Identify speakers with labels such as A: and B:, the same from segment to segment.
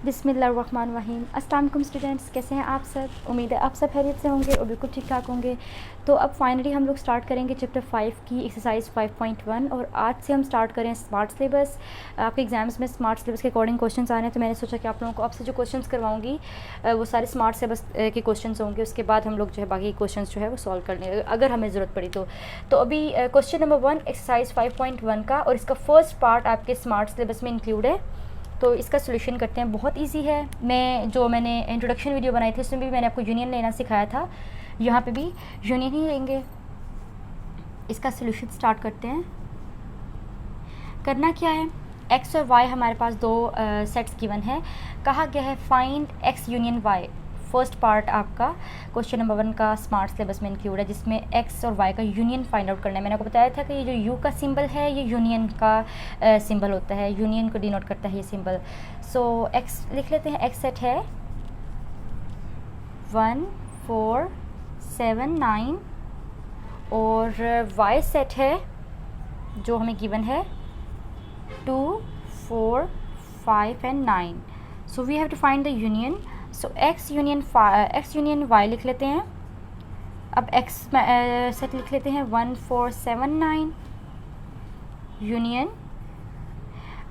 A: बिस्मिल्लाहिर्रहमानिर्रहीम। अस्सलाम वालेकुम स्टूडेंट्स, कैसे हैं आप सब? उम्मीद है आप सब खैरियत से होंगे और बिल्कुल ठीक ठाक होंगे। तो अब फाइनली हम लोग स्टार्ट करेंगे चैप्टर 5 की एक्सरसाइज 5.1 और आज से हम स्टार्ट करें स्मार्ट सिलेबस। आपके एग्जाम्स में स्मार्ट सिलेबस के अकॉर्डिंग क्वेश्चंस आ रहे हैं, तो मैंने सोचा कि आप लोगों को आपसे जो क्वेश्चंस करवाऊंगी वो सारे स्मार्ट सिलेबस के क्वेश्चंस होंगे। उसके बाद हम लोग जो है बाकी क्वेश्चंस जो है वो सॉल्व कर लेंगे अगर हमें ज़रूरत पड़ी तो अभी क्वेश्चन नंबर 1 एक्सरसाइज 5.1 का, और इसका फर्स्ट पार्ट आपके स्मार्ट सिलेबस में इंक्लूड है। तो इसका सोल्यूशन करते हैं। बहुत इजी है। मैंने इंट्रोडक्शन वीडियो बनाई थी उसमें भी मैंने आपको यूनियन लेना सिखाया था, यहाँ पे भी यूनियन ही लेंगे। इसका सोल्यूशन स्टार्ट करते हैं। करना क्या है, एक्स और वाई हमारे पास दो सेट्स गिवन है। कहा गया है find x union y. First part आपका क्वेश्चन नंबर 1 का स्मार्ट सिलेबस में इंक्लूड है, जिसमें एक्स और वाई का यूनियन फाइंड आउट करना है। मैंने आपको बताया था कि ये जो यू का सिंबल है ये यूनियन का सिंबल होता है, यूनियन को डिनोट करता है ये सिंबल। सो एक्स लिख लेते हैं। एक्स सेट है 1 4 7 9 और वाई सेट है जो हमें गिवन है 2 4 5 and 9। So we have to find the union. So x union y लिख लेते हैं। अब एक्स सेट लिख लेते हैं 1 4 7 9 यूनियन।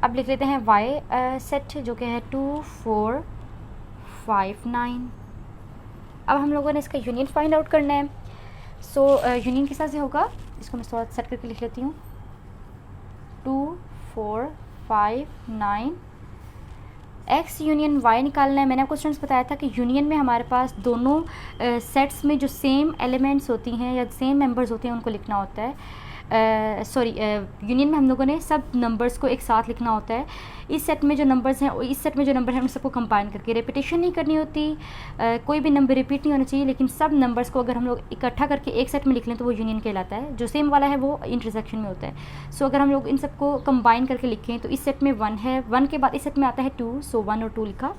A: अब लिख लेते हैं वाई सेट जो कि है 2 4 5 9। अब हम लोगों ने इसका यूनियन फाइंड आउट करना है। सो यूनियन किस तरह से होगा, इसको मैं थोड़ा सेट करके लिख लेती हूँ। 2 4 5 9 एक्स यूनियन वाई निकालना है। मैंने आपको स्टूडेंट्स बताया था कि यूनियन में हमारे पास दोनों सेट्स में जो सेम एलिमेंट्स होती हैं या सेम मेंबर्स होते हैं उनको लिखना होता है। यूनियन में हम लोगों ने सब नंबर्स को एक साथ लिखना होता है। इस सेट में जो नंबर्स हैं और इस सेट में जो नंबर हैं उन सबको कंबाइन करके, रेपिटेशन नहीं करनी होती। कोई भी नंबर रिपीट नहीं होना चाहिए, लेकिन सब नंबर्स को अगर हम लोग इकट्ठा करके एक सेट में लिख लें तो वो यूनियन कहलाता है। जो सेम वाला है वो इंटरसेक्शन में होता है। सो अगर हम लोग इन सबको कंबाइन करके लिखें तो इस सेट में 1 है, 1 के बाद इस सेट में आता है 2, सो 1 और 2 लिखा।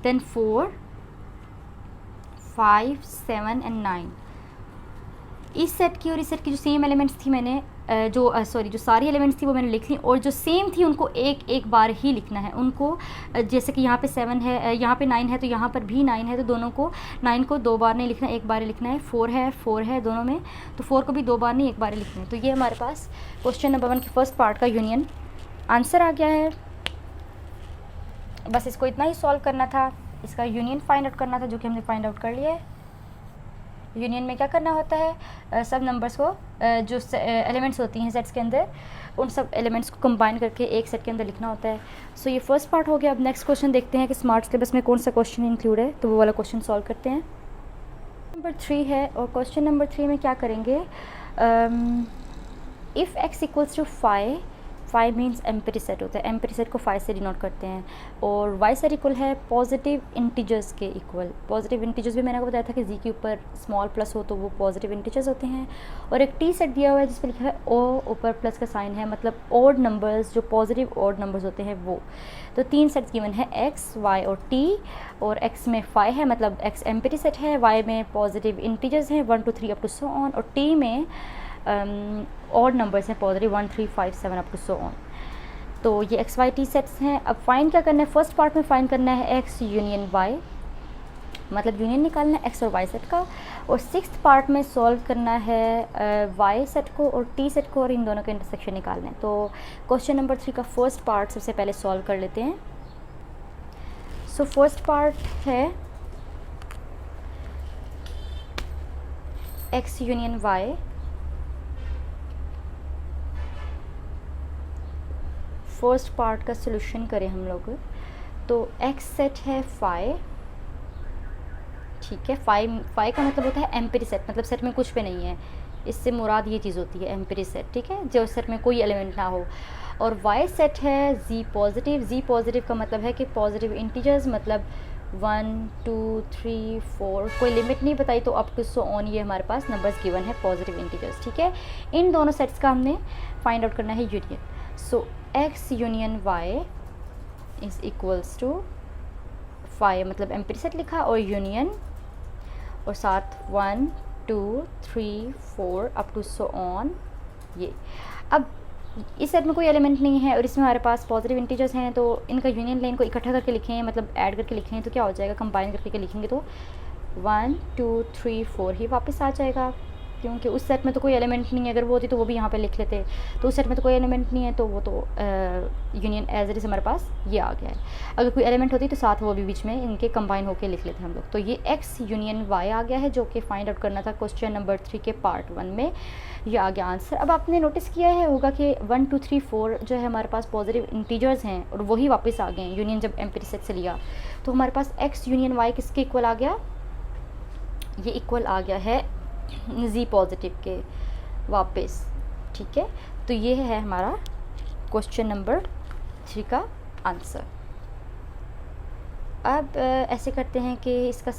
A: Then 4 5 7 and 9। इस सेट की और इस सेट की जो सेम एलिमेंट्स थी मैंने जो सारी एलिमेंट्स थी वो मैंने लिख ली, और जो सेम थी उनको एक एक बार ही लिखना है उनको। जैसे कि यहाँ पे 7 है, यहाँ पे 9 है, तो यहाँ पर भी 9 है, तो दोनों को 9 को 2 बार नहीं लिखना, एक बार ही लिखना है। 4 है दोनों में, तो 4 को भी 2 बार नहीं एक बार ही लिखना है। तो ये हमारे पास क्वेश्चन नंबर 1 के फर्स्ट पार्ट का यूनियन आंसर आ गया है। बस इसको इतना ही सॉल्व करना था, इसका यूनियन फाइंड आउट करना था, जो कि हमने फाइंड आउट कर लिया है। यूनियन में क्या करना होता है, सब नंबर्स को जो एलिमेंट्स होती हैं सेट्स के अंदर उन सब एलिमेंट्स को कंबाइन करके एक सेट के अंदर लिखना होता है। सो ये फर्स्ट पार्ट हो गया। अब नेक्स्ट क्वेश्चन देखते हैं कि स्मार्ट सिलेबस में कौन सा क्वेश्चन इंक्लूड है, तो वो वाला क्वेश्चन सॉल्व करते हैं। नंबर 3 है, और क्वेश्चन नंबर 3 में क्या करेंगे, if x equals to 5 means empty set होता है, एम्प्टी सेट को 5 से डिनोट करते हैं, और वाई सेट इक्वल है पॉजिटिव इंटीजर्स के इक्वल। पॉजिटिव इंटीजर्स भी मैंने आपको बताया था कि जी के ऊपर स्मॉल प्लस हो तो वो पॉजिटिव इंटीजर्स होते हैं। और एक टी सेट दिया हुआ है जिस पर लिखा है ओ, ऊपर प्लस का साइन है, मतलब ऑड नंबर्स जो पॉजिटिव ऑड नंबर्स होते हैं वो। तो 3 सेट्स गिवन है, एक्स वाई और टी, और एक्स में 5 है मतलब एक्स एम्प्टी सेट है, वाई में पॉजिटिव इंटीजर्स हैं 1 2 3 अप टू सो ऑन, और टी में ऑड नंबर्स हैं positive 1 3 5 7 up to so on. तो ये एक्स वाई टी सेट्स हैं। अब फाइंड क्या करना है, फर्स्ट पार्ट में फाइंड करना है एक्स यूनियन वाई, मतलब यूनियन निकालना है एक्स और वाई सेट का, और 6th पार्ट में सॉल्व करना है वाई सेट को और टी सेट को, और इन दोनों के इंटरसेक्शन निकालना है। तो क्वेश्चन नंबर 3 का फर्स्ट पार्ट सबसे पहले सॉल्व कर लेते हैं। सो फर्स्ट पार्ट है x union y. First part का सॉल्यूशन करें हम लोग, तो एक्स सेट है 5, ठीक है। 5 का मतलब होता है एम्प्टी सेट, मतलब सेट में कुछ भी नहीं है, इससे मुराद ये चीज़ होती है एम्प्टी सेट, ठीक है, जो सेट में कोई एलिमेंट ना हो। और वाई सेट है जी पॉजिटिव का मतलब है कि पॉजिटिव इंटीजर्स, मतलब 1 2 3 4, कोई लिमिट नहीं बताई, तो अप टू सो ऑन ये हमारे पास नंबर्स गिवन है पॉजिटिव इंटीजर्स, ठीक है। इन दोनों सेट्स का हमने फाइंड आउट करना है union. So x union y is equals to 5, मतलब एम्प्टी सेट लिखा और यूनियन, और साथ 1 2 3 4 अप टू सो ऑन ये। अब इस सेट में कोई एलिमेंट नहीं है और इसमें हमारे पास पॉजिटिव इंटीजर्स हैं, तो इनका यूनियन लेन को इकट्ठा करके लिखें, मतलब ऐड करके लिखें, तो क्या हो जाएगा, कंबाइन करके लिखेंगे तो 1 2 3 4 ही वापस आ जाएगा, क्योंकि उस सेट में तो कोई एलिमेंट नहीं है। अगर वो होती तो वो भी यहाँ पे लिख लेते, तो उस सेट में तो कोई एलिमेंट नहीं है, तो वो तो यूनियन एज इट इज़ हमारे पास ये आ गया है। अगर कोई एलिमेंट होती तो साथ वो भी बीच में इनके कंबाइन होकर लिख लेते हम लोग। तो ये एक्स यूनियन वाई आ गया है, जो कि फाइंड आउट करना था क्वेश्चन नंबर 3 के पार्ट 1 में, ये आ गया आंसर। अब आपने नोटिस किया है होगा कि 1 2 3 4 जो है हमारे पास पॉजिटिव इंटीजर्स हैं और वही वापस आ गए हैं यूनियन जब एम्पिरी सेट से लिया, तो हमारे पास एक्स यूनियन वाई किसके इक्वल आ गया, ये इक्वल आ गया है जी पॉजिटिव के वापस, ठीक है। तो ये है हमारा क्वेश्चन नंबर 3 का आंसर। अब ऐसे करते हैं कि इसका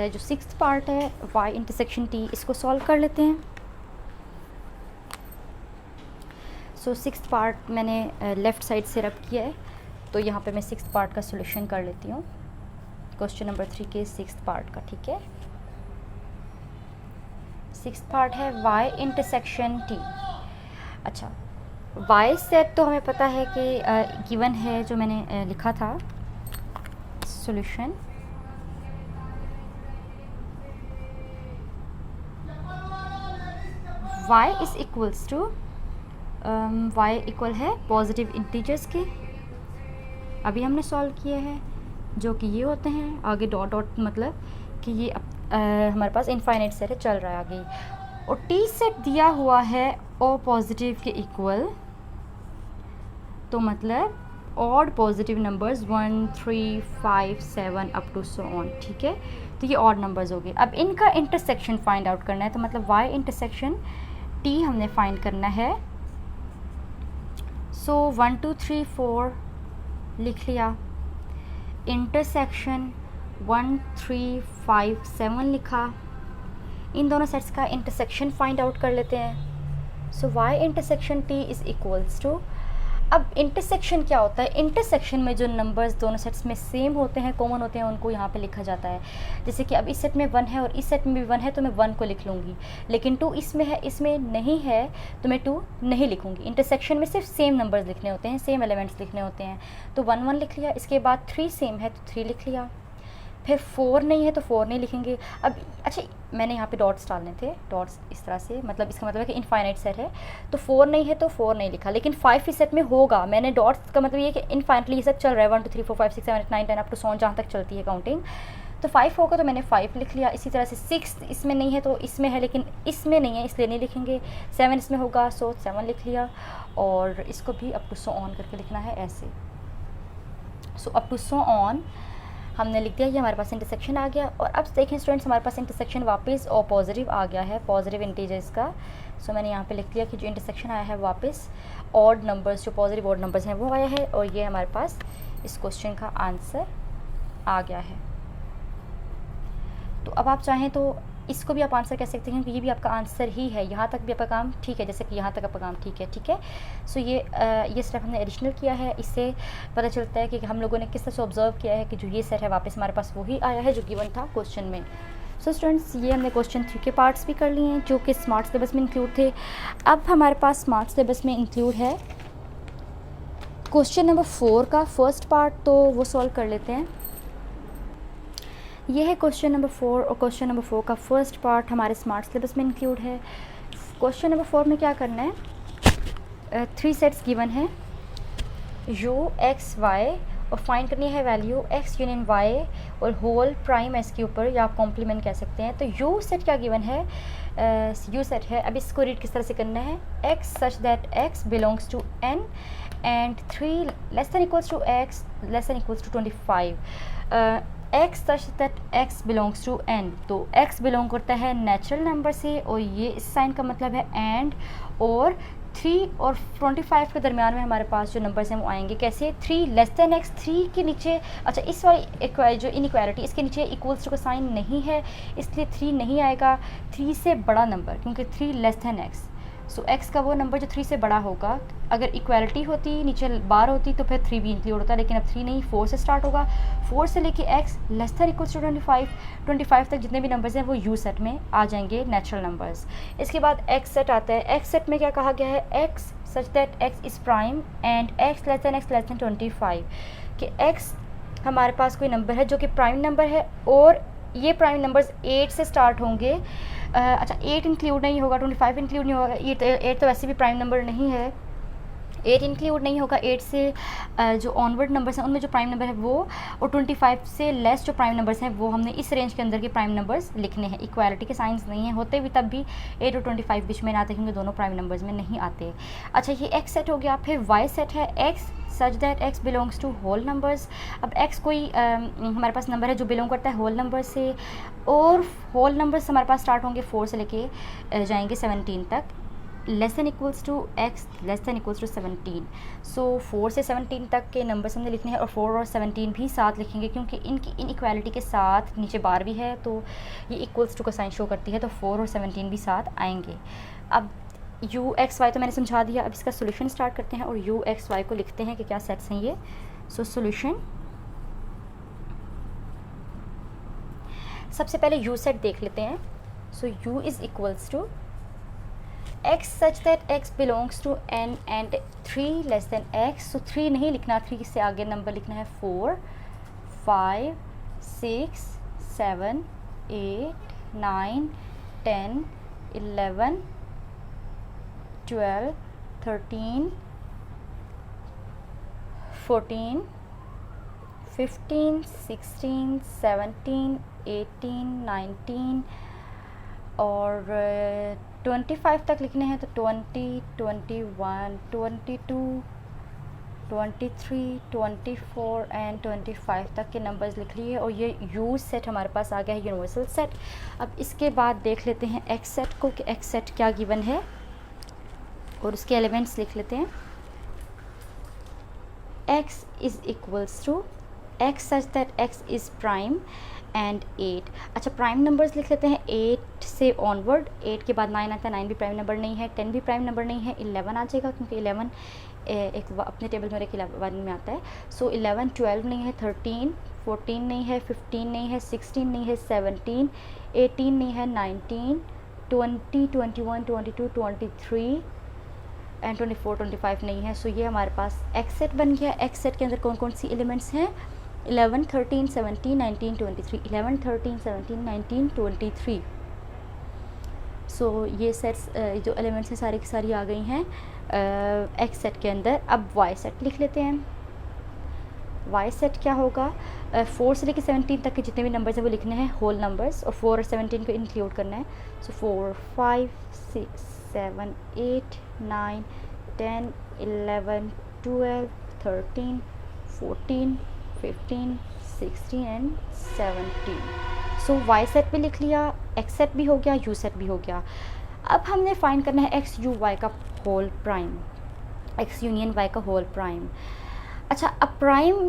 A: जो 6th पार्ट है y इंटरसेक्शन t, इसको सॉल्व कर लेते हैं। सो 6th पार्ट मैंने लेफ़्ट साइड से रब किया है, तो यहाँ पे मैं 6th पार्ट का सॉल्यूशन कर लेती हूँ, क्वेश्चन नंबर 3 के 6th पार्ट का, ठीक है। 6th पार्ट है y इंटरसेक्शन t। अच्छा, y सेट तो हमें पता है कि गिवन है, जो मैंने लिखा था solution, y is equals to y equal है पॉजिटिव इंटीजर्स के, अभी हमने सॉल्व किए हैं, जो कि ये होते हैं आगे डॉट डॉट, मतलब कि ये हमारे पास इनफाइनाइट सेट है, चल रहा है आगे, और टी सेट दिया हुआ है ओ पॉजिटिव के इक्वल, तो मतलब odd positive numbers 1 3 5 7 up to so on, ठीक है। तो ये ऑड नंबर्स हो गए। अब इनका इंटरसेक्शन फाइंड आउट करना है, तो मतलब y इंटरसेक्शन t हमने फाइंड करना है। सो 1 2 3 4 लिख लिया, इंटरसेक्शन 1 3 5 7 लिखा, इन दोनों सेट्स का इंटरसेक्शन फाइंड आउट कर लेते हैं। So y intersection t is equals to, अब इंटरसेक्शन क्या होता है, इंटरसेक्शन में जो नंबर्स दोनों सेट्स में सेम होते हैं, कॉमन होते हैं, उनको यहाँ पे लिखा जाता है। जैसे कि अब इस सेट में 1 है और इस सेट में भी 1 है, तो मैं 1 को लिख लूँगी, लेकिन 2 इसमें है, इसमें नहीं है, तो मैं 2 नहीं लिखूँगी। इंटरसेक्शन में सिर्फ सेम नंबर्स लिखने होते हैं, सेम एलिमेंट्स लिखने होते हैं, तो 1 1 लिख लिया, इसके बाद 3 सेम है तो 3 लिख लिया, फिर 4 नहीं है तो 4 नहीं लिखेंगे। अब अच्छा, मैंने यहाँ पे डॉट्स डालने थे, डॉट्स इस तरह से, मतलब इसका मतलब है कि इनफाइनाइट सेट है, तो 4 नहीं है तो 4 नहीं लिखा, लेकिन 5 इस सेट में होगा। मैंने डॉट्स का मतलब ये कि इनफाइनाइटली ये सेट चल रहा है, 1 2 3 4 5 6 7 8 9 10 अप टू 100 जहाँ तक चलती है काउंटिंग, तो 5 होगा तो मैंने 5 लिख लिया। इसी तरह से 6 इसमें नहीं है तो इसमें है, लेकिन इसमें नहीं है इसलिए नहीं लिखेंगे। 7 इसमें होगा, सो 7 लिख लिया, और इसको भी अप टू 100 ऑन करके लिखना है ऐसे। सो अप टू 100 ऑन हमने लिख दिया, ये हमारे पास इंटरसेक्शन आ गया। और अब देखें स्टूडेंट्स, हमारे पास इंटरसेक्शन वापस और पॉजिटिव आ गया है, पॉजिटिव इंटीजर्स का। सो मैंने यहाँ पे लिख दिया कि जो इंटरसेक्शन आया है वापस ऑड नंबर्स, जो पॉजिटिव ऑड नंबर्स हैं वो आया है, और ये हमारे पास इस क्वेश्चन का आंसर आ गया है। तो अब आप चाहें तो इसको भी आप आंसर कह सकते हैं कि ये भी आपका आंसर ही है, यहाँ तक भी आपका काम ठीक है, जैसे कि यहाँ तक आपका काम ठीक है, ठीक है। सो ये स्टेप हमने एडिशनल किया है, इससे पता चलता है कि हम लोगों ने किस तरह से ऑब्जर्व किया है कि जो ये सेट है वापस हमारे पास वही आया है जो गिवन था क्वेश्चन में। सो स्टूडेंट्स, ये हमने क्वेश्चन 3 के पार्ट्स भी कर लिए हैं जो कि स्मार्ट सिलेबस में इंक्लूड थे। अब हमारे पास स्मार्ट सिलेबस में इंक्लूड है क्वेश्चन नंबर 4 का फर्स्ट पार्ट, तो वो सॉल्व कर लेते हैं। ये है क्वेश्चन नंबर 4, और क्वेश्चन नंबर 4 का फर्स्ट पार्ट हमारे स्मार्ट सिलेबस में इंक्लूड है। क्वेश्चन नंबर 4 में क्या करना है, 3 सेट्स गिवन है u x y, और फाइंड करनी है वैल्यू x यूनियन y और होल प्राइम s के ऊपर, या आप कॉम्प्लीमेंट कह सकते हैं। तो u सेट क्या गिवन है, u सेट है। अब इसको रीड किस तरह से करना है, x such that x belongs to n and 3 less than equals to x less than equals to 25, x such that x belongs to n। तो x बिलोंग करता है नेचुरल नंबर से, और ये इस साइन का मतलब है एंड, और 3 और 25 के दरमियान में हमारे पास जो नंबर्स हैं वो आएंगे कैसे, 3 लेस दैन x, 3 के नीचे, अच्छा इस वाली जो इनइक्वालिटी इसके नीचे इक्वल्स टू का साइन नहीं है, इसलिए 3 नहीं आएगा। 3 से बड़ा नंबर, क्योंकि 3 लेस दैन x, सो x का वो नंबर जो 3 से बड़ा होगा, अगर इक्वालिटी होती नीचे बार होती तो फिर 3 भी इंक्लूड होता, लेकिन अब 3 नहीं, 4 से स्टार्ट होगा। 4 से लेके x less than equals to 25 तक जितने भी नंबर्स हैं वो यू सेट में आ जाएंगे, नेचुरल नंबर्स। इसके बाद x सेट आता है। x सेट में क्या कहा गया है, x such that x is prime and x less then 25, कि x हमारे पास कोई नंबर है जो कि प्राइम नंबर है और ये प्राइम नंबर्स 8 से स्टार्ट होंगे। अच्छा 8 इंक्लूड नहीं होगा, 25 इंक्लूड नहीं होगा, 8 तो वैसे भी प्राइम नंबर नहीं है, 8 इंक्लूड नहीं होगा। 8 से जो ऑनवर्ड नंबर्स हैं उनमें जो प्राइम नंबर है वो, और 25 से लेस जो प्राइम नंबर्स हैं वो हमने इस रेंज के अंदर के प्राइम नंबर्स लिखने हैं। इक्वालिटी के साइंस नहीं है, होते भी तब भी 8 और 25 बीच में ना आते, क्योंकि दोनों प्राइम नंबर्स में नहीं आते। अच्छा ये x सेट हो गया। फिर y सेट है, x such that x belongs to whole numbers. अब x कोई हमारे पास नंबर है जो बिलोंग करता है होल नंबर से, और होल नंबर्स हमारे पास स्टार्ट होंगे 4 से लेके जाएंगे 17 तक, less than equals to x less than equals to 17। So 4 से 17 तक के नंबर्स हमने लिखने हैं, और 4 और 17 भी साथ लिखेंगे क्योंकि इनकी इनइक्वालिटी के साथ नीचे बार भी है तो ये इक्वल्स टू का साइन शो करती है, तो 4 और 17 भी साथ आएंगे। अब u x y तो मैंने समझा दिया, अब इसका सोल्यूशन स्टार्ट करते हैं और u x y को लिखते हैं कि क्या सेट्स हैं ये। सो सोल्यूशन, सबसे पहले u सेट देख लेते हैं। So u is equals to x such that x belongs to n and 3 less than x। So 3 नहीं लिखना, 3 से आगे नंबर लिखना है 4 5 6 7 8 9 10 11 12 13 14 15 16 17 18 19 और 25 तक लिखने हैं, तो 20 21 22 23 24 एंड 25 तक के नंबर्स लिख लिए, और ये यू सेट हमारे पास आ गया है, यूनिवर्सल सेट। अब इसके बाद देख लेते हैं एक्स सेट को कि एक्स सेट क्या गिवन है, और उसके एलिमेंट्स लिख लेते हैं। x is equals to x such that x is prime and 8। अच्छा प्राइम नंबर्स लिख लेते हैं 8 से ऑनवर्ड, 8 के बाद 9 आता है, 9 भी प्राइम नंबर नहीं है, 10 भी प्राइम नंबर नहीं है, 11 आ जाएगा क्योंकि 11 एक अपने टेबल में 11 में आता है। सो 11 12 नहीं है, 13 14 नहीं है, 15 नहीं है, 16 नहीं है, 17 18 नहीं है, 19 20 21 22 23 एंड 24 25 नहीं है। सो ये हमारे पास एक्स सेट बन गया। एक्स सेट के अंदर कौन कौन सी एलिमेंट्स हैं, 11 13 17 19 23, 11 13 17 19 23। सो ये सेट्स जो एलिमेंट्स हैं सारी की सारी आ गई हैं एक्स सेट के अंदर। अब वाई सेट लिख लेते हैं। वाई सेट क्या होगा, 4 से लेकर 17 तक के जितने भी नंबर्स हैं वो लिखने हैं होल नंबर्स, और 4 और 17 को इंक्लूड करना है। सो 4 5 6 7 8 9 10 11 12 13 14 15 16 एंड 17। सो वाई सेट भी लिख लिया, एक्स सेट भी हो गया, यू सेट भी हो गया। अब हमने फाइंड करना है एक्स यू वाई का whole prime, x union y का होल प्राइम। अच्छा अब प्राइम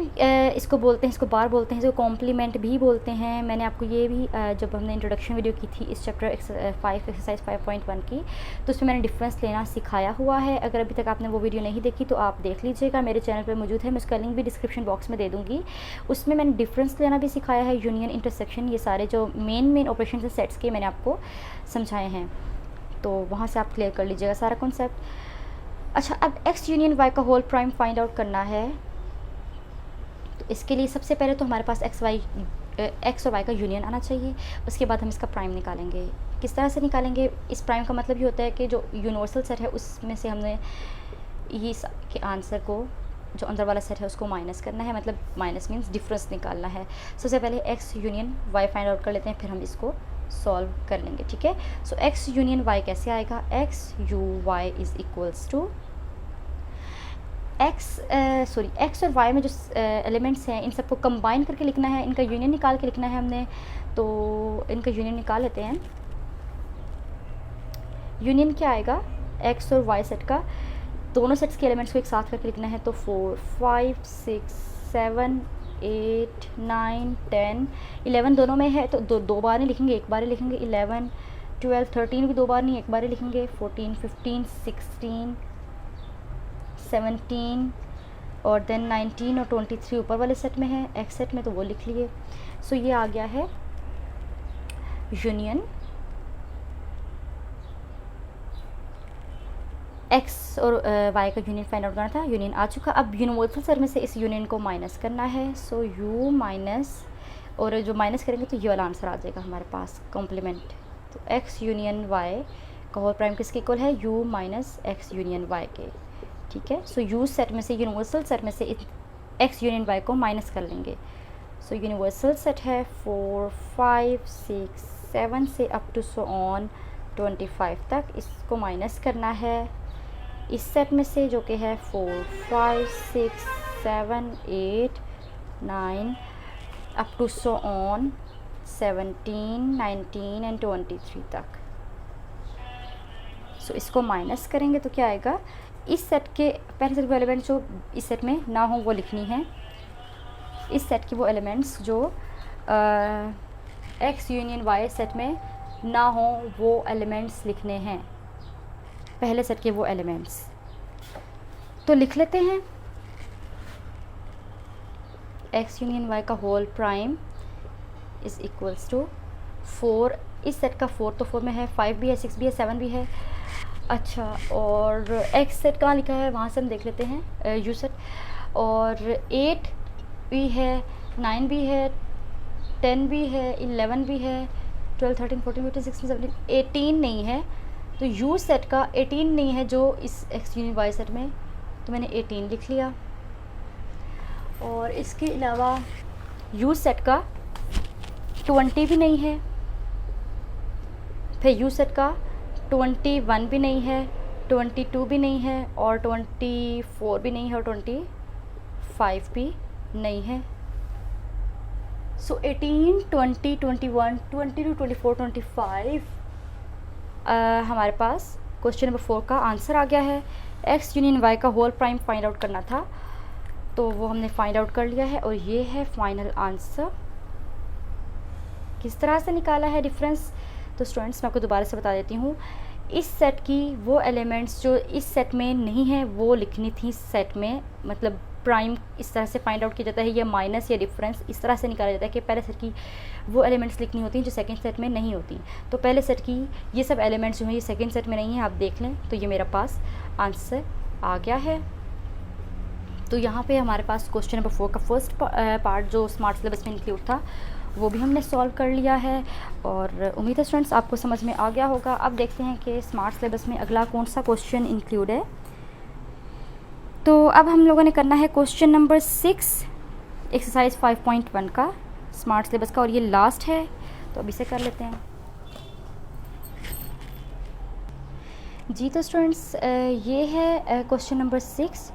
A: इसको बोलते हैं, इसको बार बोलते हैं, इसको कॉम्प्लीमेंट भी बोलते हैं। मैंने आपको ये भी जब हमने इंट्रोडक्शन वीडियो की थी इस चैप्टर 5 एक्सरसाइज 5.1 की, तो उसमें मैंने डिफरेंस लेना सिखाया हुआ है। अगर अभी तक आपने वो वीडियो नहीं देखी तो आप देख लीजिएगा, मेरे चैनल पर मौजूद है, मैं उसका लिंक भी डिस्क्रिप्शन बॉक्स में दे दूँगी। उसमें मैंने डिफरेंस लेना भी सिखाया है, यूनियन, इंटरसेक्शन, ये सारे जो मेन ऑपरेशन है सेट्स के मैंने आपको समझाए हैं, तो वहाँ से आप क्लियर कर लीजिएगा सारा कॉन्सेप्ट। अच्छा अब एक्स यूनियन वाई का होल प्राइम फाइंड आउट करना है, तो इसके लिए सबसे पहले तो हमारे पास एक्स और वाई का यूनियन आना चाहिए, उसके बाद हम इसका प्राइम निकालेंगे। किस तरह से निकालेंगे, इस प्राइम का मतलब ये होता है कि जो यूनिवर्सल सेट है उसमें से हमने ये के आंसर को, जो अंदर वाला सेट है उसको माइनस करना है, मतलब माइनस मीन्स डिफरेंस निकालना है। सबसे पहले x union y find out कर लेते हैं, फिर हम इसको सॉल्व कर लेंगे, ठीक है। सो एक्स यूनियन वाई कैसे आएगा, x u y is equals to x और वाई में जो एलिमेंट्स हैं इन सबको कंबाइन करके लिखना है, इनका यूनियन निकाल के लिखना है हमने, तो इनका यूनियन निकाल लेते हैं। यूनियन क्या आएगा, एक्स और वाई सेट का, दोनों सेट्स के एलिमेंट्स को एक साथ करके लिखना है, तो 4 5 6 7 8 9 10 11 दोनों में है, तो दो बार नहीं लिखेंगे, एक बार ही लिखेंगे। 11 12 13 भी 2 बार नहीं, एक बार ही लिखेंगे। 14 15 16 17 और देन 19 और 23 ऊपर वाले सेट में है, एक्स सेट में, तो वो लिख लिए। सो ये आ गया है यूनियन एक्स और वाई का यूनियन फाइंड आउट करना था, यूनियन आ चुका। अब यूनिवर्सल सेट में से इस यूनियन को माइनस करना है। सो यू माइनस, और जो माइनस करेंगे तो ये वाला आंसर आ जाएगा हमारे पास कॉम्प्लीमेंट। तो एक्स यूनियन वाई का होल प्राइम किसके इक्वल है, u minus x union y के, ठीक है। सो यू सेट में से, यूनिवर्सल सेट में से एक्स यूनियन वाई को माइनस कर लेंगे। सो यूनिवर्सल सेट है 4 5 6 7 से अप टू सो ऑन 25 तक, इसको माइनस करना है इस सेट में से जो कि है 4 5 6 7 8 9 up to so on 17 19 and 23 तक। सो इसको माइनस करेंगे तो क्या आएगा, इस सेट के पहले सेट के एलिमेंट्स जो इस सेट में ना हो वो लिखनी है। इस सेट के वो एलिमेंट्स जो एक्स यूनियन वाई सेट में ना हो वो एलिमेंट्स लिखने हैं, पहले सेट के वो एलिमेंट्स। तो लिख लेते हैं एक्स यूनियन वाई का whole prime is equals to 4, इस सेट का 4 तो 4 में है, 5 भी है, 6 भी है, 7 भी है। अच्छा, और एक्स सेट कहाँ लिखा है वहाँ से हम देख लेते हैं, यू सेट, और 8 भी है, 9 भी है, 10 भी है, 11 भी है, 12 13 14 15 16 17 18 नहीं है। तो यू सेट का 18 नहीं है जो इस एक्स यूनियन वाई सेट में, तो मैंने 18 लिख लिया। और इसके अलावा यू सेट का 20 भी नहीं है, फिर यू सेट का 21 भी नहीं है, 22 भी नहीं है, और 24 भी नहीं है, और 25 भी नहीं है। सो 18 20 21 22 24 25 हमारे पास क्वेश्चन नंबर 4 का आंसर आ गया है। एक्स यूनियन वाई का होल प्राइम फाइंड आउट करना था, तो वो हमने फाइंड आउट कर लिया है, और ये है फाइनल आंसर। किस तरह से निकाला है डिफरेंस, तो स्टूडेंट्स मैं आपको दोबारा से बता देती हूँ। इस सेट की वो एलिमेंट्स जो इस सेट में नहीं है वो लिखनी थी सेट में, मतलब प्राइम इस तरह से फाइंड आउट किया जाता है, या माइनस या डिफरेंस इस तरह से निकाला जाता है कि पहले सेट की वो एलिमेंट्स लिखनी होती हैं जो सेकंड सेट में नहीं होती। तो पहले सेट की ये सब एलिमेंट्स जो हैं ये सेकंड सेट में नहीं है, आप देख लें। तो ये मेरा पास आंसर आ गया है। तो यहाँ पे हमारे पास क्वेश्चन नंबर 4 का फर्स्ट पार्ट जो स्मार्ट सिलेबस में इंक्लूड था वो भी हमने सॉल्व कर लिया है, और उम्मीद है स्टूडेंट्स आपको समझ में आ गया होगा। अब देखते हैं कि स्मार्ट सिलेबस में अगला कौन सा क्वेश्चन इंक्लूड है। तो अब हम लोगों ने करना है क्वेश्चन नंबर 6 एक्सरसाइज 5.1 का स्मार्ट सिलेबस का, और ये लास्ट है, तो अब इसे कर लेते हैं। जी तो स्टूडेंट्स ये है क्वेश्चन नंबर 6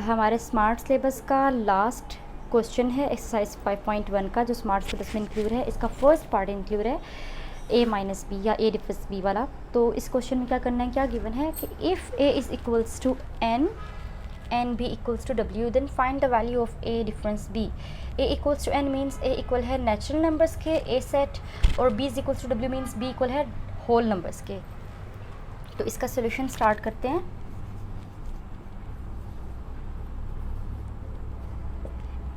A: हमारे स्मार्ट सिलेबस का लास्ट क्वेश्चन है एक्सरसाइज 5.1 का जो स्मार्ट सिलेबस में इंक्लूड है। इसका फर्स्ट पार्ट इंक्लूड है a माइनस बी या a डिफरेंस b वाला। तो इस क्वेश्चन में क्या करना है, क्या गिवन है कि if a is equals to n and b equals to w, then find the value of a difference b. a equals to n means a equal है नेचुरल नंबर्स के a सेट, और b is equals to w means b equal है whole numbers के। तो इसका solution start करते हैं।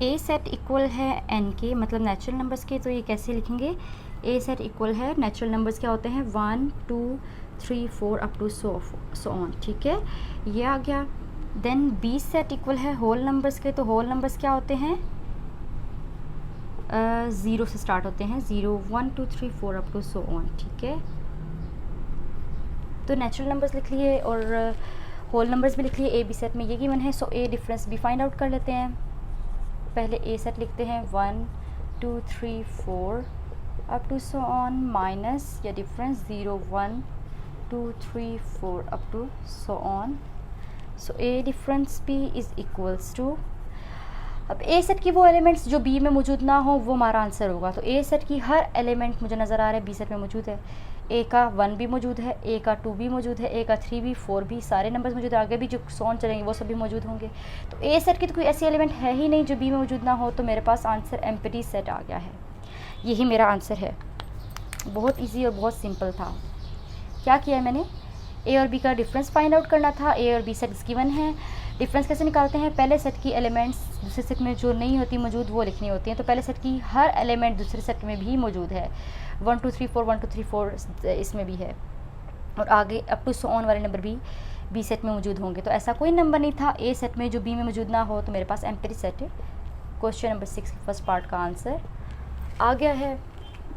A: a set equal है n के, मतलब नेचुरल नंबर्स के, तो ये कैसे लिखेंगे, a सेट इक्वल है नेचुरल नंबर्स क्या होते हैं 1 2 3 4 अप टू सो ऑन, ठीक है, ये आ गया। देन बी सेट इक्वल है होल नंबर्स के, तो होल नंबर्स क्या होते हैं 0 से स्टार्ट होते हैं, 0 1 2 3 4 अप टू सो ऑन, ठीक है। तो नेचुरल नंबर्स लिख लिए और होल नंबर्स भी लिख लिए, ए बी सेट में ये गिवन है। सो ए डिफरेंस भी फाइंड आउट कर लेते हैं। पहले ए सेट लिखते हैं 1 2 3 4 up to so on minus या difference 0 1 2 3 4 up to so on. So A difference B is equals to, अब ए सेट की वो एलिमेंट्स जो बी में मौजूद ना हो वो हमारा आंसर होगा। तो ए सेट की हर एलिमेंट मुझे नज़र आ रहा है बी सेट में मौजूद है। ए का 1 भी मौजूद है, ए का 2 भी मौजूद है, ए का 3 भी 4 भी, सारे नंबर्स मौजूद है, आगे भी जो सोन चलेंगे वो सभी मौजूद होंगे। तो ए सेट की तो कोई ऐसी एलिमेंट है ही नहीं जो बी में मौजूद ना हो, तो मेरे पास आंसर एम्प्टी सेट आ गया है। यही मेरा आंसर है। बहुत ईजी और बहुत सिंपल था। क्या किया है मैंने, ए और बी का डिफरेंस फाइंड आउट करना था। ए और बी सेट्स गिवन है, डिफरेंस कैसे निकालते हैं, पहले सेट की एलिमेंट्स दूसरे सेट में जो नहीं होती मौजूद वो लिखनी होती हैं। तो पहले सेट की हर एलिमेंट दूसरे सेट में भी मौजूद है, 1 2 3 4 1 2 3 4 इसमें भी है, और आगे अप टू सो ऑन वाले नंबर भी बी सेट में मौजूद होंगे। तो ऐसा कोई नंबर नहीं था ए सेट में जो बी में मौजूद ना हो, तो मेरे पास एम्प्टी सेट है। क्वेश्चन नंबर 6 फर्स्ट पार्ट का आंसर आ गया है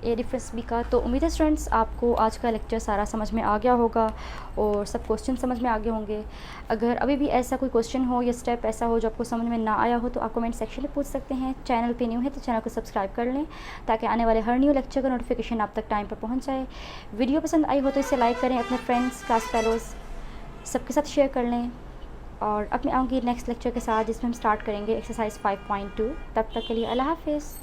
A: ए डिफरेंस बी का। तो उम्मीद है स्टूडेंट्स आपको आज का लेक्चर सारा समझ में आ गया होगा और सब क्वेश्चन समझ में आ गए होंगे। अगर अभी भी ऐसा कोई क्वेश्चन हो या स्टेप ऐसा हो जो आपको समझ में ना आया हो तो आप कमेंट सेक्शन में पूछ सकते हैं। चैनल पे न्यू है तो चैनल को सब्सक्राइब कर लें ताकि आने वाले हर न्यू लेक्चर का नोटिफिकेशन आप तक टाइम पर पहुँच जाए। वीडियो पसंद आई हो तो इसे लाइक करें, अपने फ्रेंड्स क्लास फेलोज़ सबके साथ शेयर कर लें, और अब मैं आऊँगी नेक्स्ट लेक्चर के साथ जिसमें हम स्टार्ट करेंगे एक्सरसाइज 5.2। तब तक के लिए अल्लाह हाफिज़।